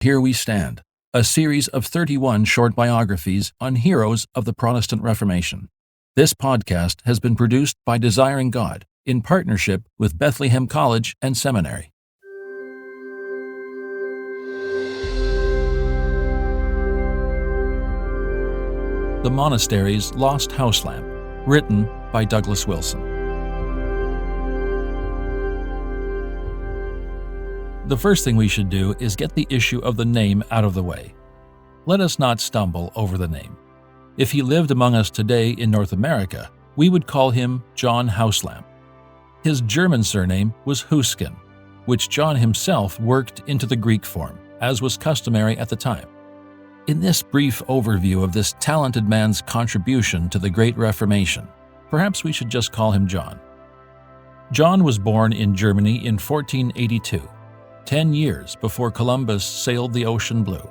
Here We Stand, a series of 31 short biographies on heroes of the Protestant Reformation. This podcast has been produced by Desiring God in partnership with Bethlehem College and Seminary. The Monastery's Lost House Lamp, written by Douglas Wilson. The first thing we should do is get the issue of the name out of the way. Let us not stumble over the name. If he lived among us today in North America, we would call him John Houselamp. His German surname was Husken, which John himself worked into the Greek form, as was customary at the time. In this brief overview of this talented man's contribution to the Great Reformation, perhaps we should just call him John. John was born in Germany in 1482. 10 years before Columbus sailed the ocean blue.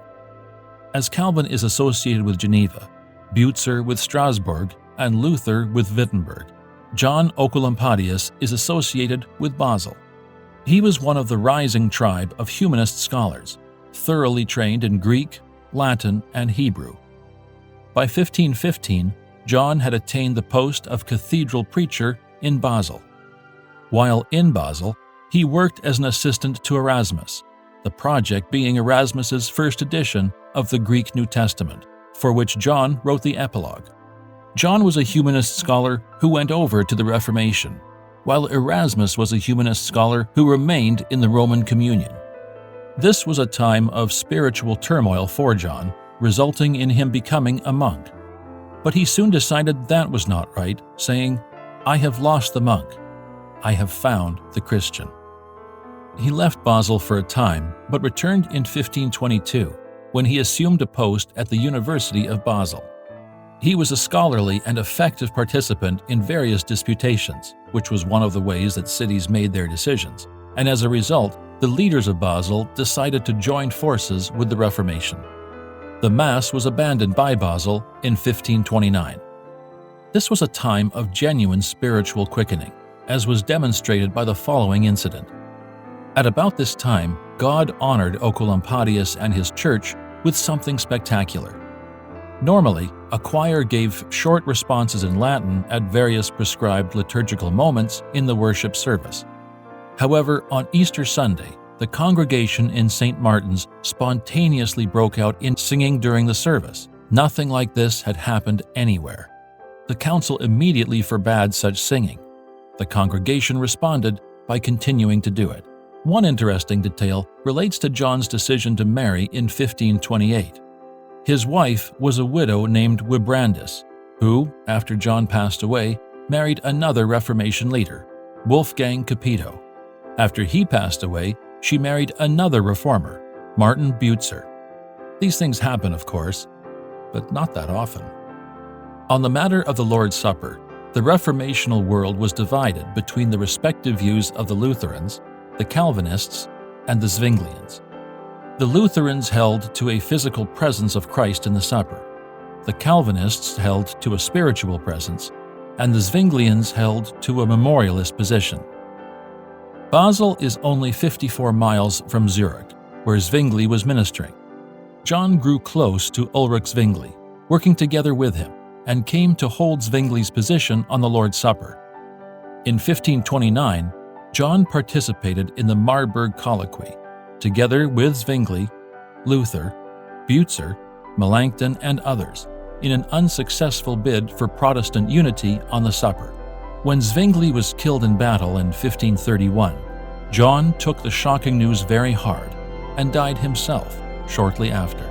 As Calvin is associated with Geneva, Butzer with Strasbourg, and Luther with Wittenberg, John Ecolampadio is associated with Basel. He was one of the rising tribe of humanist scholars, thoroughly trained in Greek, Latin, and Hebrew. By 1515, John had attained the post of cathedral preacher in Basel. While in Basel, he worked as an assistant to Erasmus, the project being Erasmus's first edition of the Greek New Testament, for which John wrote the epilogue. John was a humanist scholar who went over to the Reformation, while Erasmus was a humanist scholar who remained in the Roman Communion. This was a time of spiritual turmoil for John, resulting in him becoming a monk. But he soon decided that was not right, saying, "I have lost the monk. I have found the Christian." He left Basel for a time, but returned in 1522, when he assumed a post at the University of Basel. He was a scholarly and effective participant in various disputations, which was one of the ways that cities made their decisions, and as a result, the leaders of Basel decided to join forces with the Reformation. The Mass was abandoned by Basel in 1529. This was a time of genuine spiritual quickening, as was demonstrated by the following incident. At about this time, God honored Ecolampadio and his church with something spectacular. Normally, a choir gave short responses in Latin at various prescribed liturgical moments in the worship service. However, on Easter Sunday, the congregation in St. Martin's spontaneously broke out in singing during the service. Nothing like this had happened anywhere. The council immediately forbade such singing. The congregation responded by continuing to do it. One interesting detail relates to John's decision to marry in 1528. His wife was a widow named Wibrandis, who, after John passed away, married another Reformation leader, Wolfgang Capito. After he passed away, she married another reformer, Martin Butzer. These things happen, of course, but not that often. On the matter of the Lord's Supper, the Reformational world was divided between the respective views of the Lutherans, the Calvinists, and the Zwinglians. The Lutherans held to a physical presence of Christ in the supper. The Calvinists held to a spiritual presence, and the Zwinglians held to a memorialist position. Basel is only 54 miles from Zurich, where Zwingli was ministering. John grew close to Ulrich Zwingli, working together with him, and came to hold Zwingli's position on the Lord's Supper. In 1529, John participated in the Marburg Colloquy, together with Zwingli, Luther, Butzer, Melanchthon, and others, in an unsuccessful bid for Protestant unity on the supper. When Zwingli was killed in battle in 1531, John took the shocking news very hard and died himself shortly after.